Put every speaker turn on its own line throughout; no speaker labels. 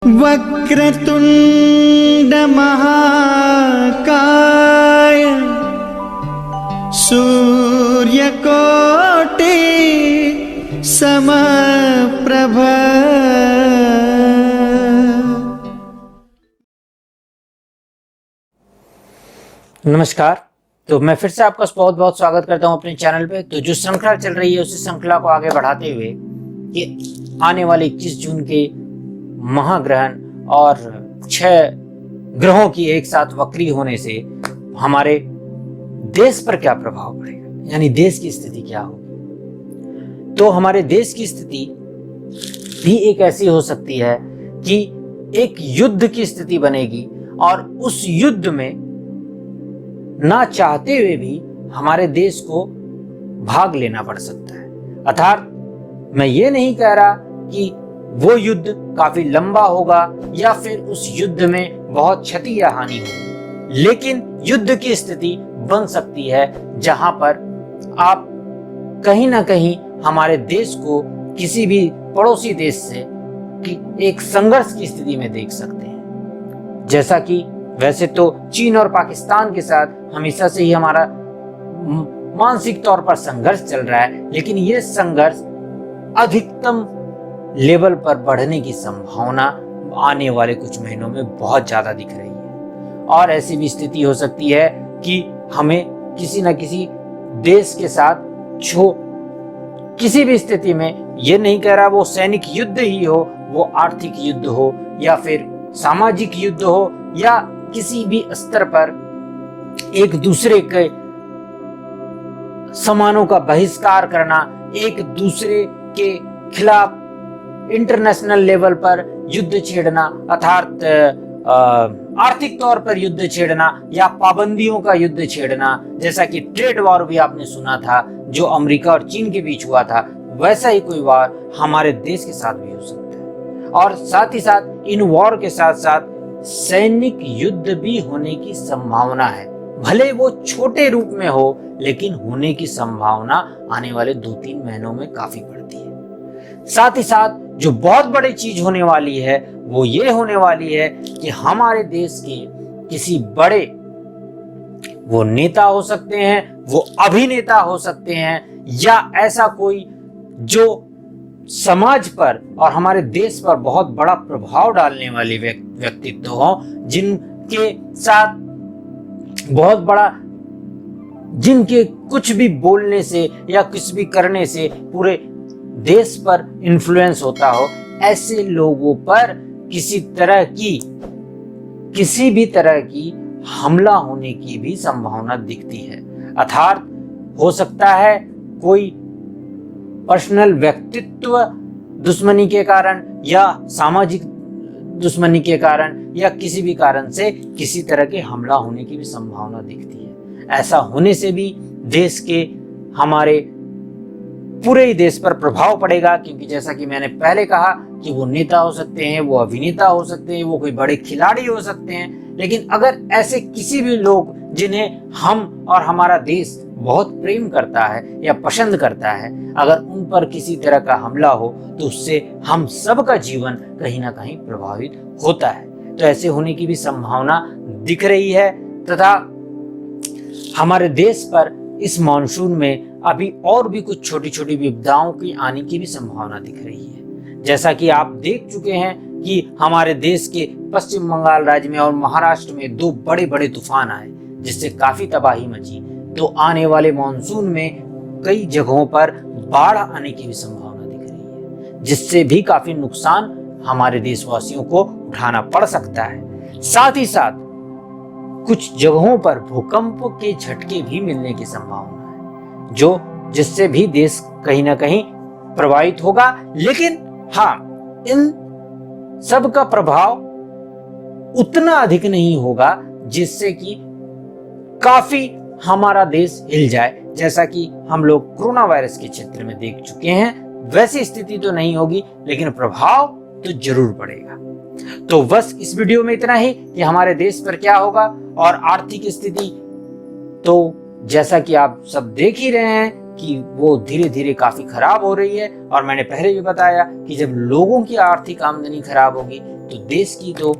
वक्रतुंड महाकाय सूर्यकोटि समप्रभ।
नमस्कार। तो मैं फिर से आपका बहुत बहुत स्वागत करता हूं अपने चैनल पे। तो जो श्रृंखला चल रही है उसी श्रृंखला को आगे बढ़ाते हुए कि आने वाले 21 जून के महाग्रहण और 6 ग्रहों की एक साथ वक्री होने से हमारे देश पर क्या प्रभाव पड़ेगा, यानी देश की स्थिति क्या होगी। तो हमारे देश की स्थिति भी एक ऐसी हो सकती है कि एक युद्ध की स्थिति बनेगी और उस युद्ध में ना चाहते हुए भी हमारे देश को भाग लेना पड़ सकता है। अर्थात मैं ये नहीं कह रहा कि वो युद्ध काफी लंबा होगा या फिर उस युद्ध में बहुत क्षति या हानि होगी, लेकिन युद्ध की स्थिति बन सकती है जहां पर आप कहीं ना कहीं हमारे देश को किसी भी पड़ोसी देश से एक संघर्ष की स्थिति में देख सकते हैं। जैसा कि वैसे तो चीन और पाकिस्तान के साथ हमेशा से ही हमारा मानसिक तौर पर संघर्ष चल रहा है, लेकिन ये संघर्ष अधिकतम लेवल पर बढ़ने की संभावना आने वाले कुछ महीनों में बहुत ज्यादा दिख रही है। और ऐसी भी स्थिति हो सकती है कि हमें किसी न किसी देश के साथ किसी भी स्थिति में, ये नहीं कह रहा वो सैनिक युद्ध ही हो, वो आर्थिक युद्ध हो या फिर सामाजिक युद्ध हो या किसी भी स्तर पर एक दूसरे के सामानों का बहिष्कार करना, एक दूसरे के खिलाफ इंटरनेशनल लेवल पर युद्ध छेड़ना, अर्थात आर्थिक तौर पर युद्ध छेड़ना या पाबंदियों का युद्ध छेड़ना, जैसा कि ट्रेड वॉर भी आपने सुना था जो अमेरिका और चीन के बीच हुआ था, वैसा ही कोई वॉर हमारे देश के साथ भी हो सकता है। और साथ ही साथ इन वॉर के साथ साथ सैनिक युद्ध भी होने की संभावना है। भले वो छोटे रूप में हो, लेकिन होने की संभावना आने वाले 2-3 महीनों में काफी बढ़ती है। साथ ही साथ जो बहुत बड़ी चीज होने वाली है वो ये होने वाली है कि हमारे देश के किसी बड़े, वो नेता हो सकते हैं, वो अभिनेता हो सकते हैं, या ऐसा कोई जो समाज पर और हमारे देश पर बहुत बड़ा प्रभाव डालने वाले व्यक्तित्व हो, जिनके साथ बहुत बड़ा, जिनके कुछ भी बोलने से या कुछ भी करने से पूरे देश पर इन्फ्लुएंस होता हो, ऐसे लोगों पर किसी भी तरह की हमला होने की भी संभावना दिखती है। अर्थात हो सकता है कोई पर्सनल व्यक्तित्व दुश्मनी के कारण या सामाजिक दुश्मनी के कारण या किसी भी कारण से किसी तरह के हमला होने की भी संभावना दिखती है। ऐसा होने से भी देश के, हमारे पूरे ही देश पर प्रभाव पड़ेगा, क्योंकि जैसा कि मैंने पहले कहा कि वो नेता हो सकते हैं, वो अभिनेता हो सकते हैं, वो कोई बड़े खिलाड़ी हो सकते हैं, लेकिन अगर ऐसे किसी भी लोग जिन्हें हम और हमारा देश बहुत प्रेम करता है या पसंद करता है, अगर उन पर किसी तरह का हमला हो तो उससे हम सब का जीवन कहीं ना कहीं प्रभावित होता है। तो ऐसे होने की भी संभावना दिख रही है तथा हमारे देश पर इस मॉनसून में अभी और भी कुछ छोटी छोटी विपदाओं की आने की भी संभावना दिख रही है। जैसा कि आप देख चुके हैं कि हमारे देश के पश्चिम बंगाल राज्य में और महाराष्ट्र में 2 बड़े बड़े तूफान आए, जिससे काफी तबाही मची। तो आने वाले मॉनसून में कई जगहों पर बाढ़ आने की भी संभावना दिख रही है, जिससे भी काफी नुकसान हमारे देशवासियों को उठाना पड़ सकता है। साथ ही साथ कुछ जगहों पर भूकंप के झटके भी मिलने की संभावना है, जिससे भी देश कहीं ना कहीं प्रभावित होगा। लेकिन हाँ, इन सब का प्रभाव उतना अधिक नहीं होगा जिससे कि काफी हमारा देश हिल जाए, जैसा कि हम लोग कोरोना वायरस के क्षेत्र में देख चुके हैं। वैसी स्थिति तो नहीं होगी, लेकिन प्रभाव तो जरूर पड़ेगा। तो बस इस वीडियो में इतना ही कि हमारे देश पर क्या होगा और आर्थिक स्थिति, तो जैसा कि आप सब देख ही रहे हैं कि वो धीरे धीरे काफी खराब हो रही है। और मैंने पहले भी बताया कि जब लोगों की आर्थिक आमदनी खराब होगी तो देश की तो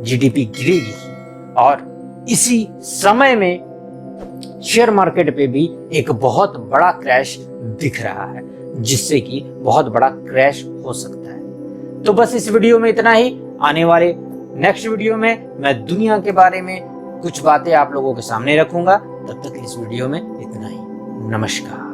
जीडीपी गिरेगी ही। और इसी समय में शेयर मार्केट पे भी एक बहुत बड़ा क्रैश दिख रहा है, जिससे कि बहुत बड़ा क्रैश हो सकता है। तो बस इस वीडियो में इतना ही। आने वाले नेक्स्ट वीडियो में मैं दुनिया के बारे में कुछ बातें आप लोगों के सामने रखूंगा। तब तक इस वीडियो में इतना ही। नमस्कार।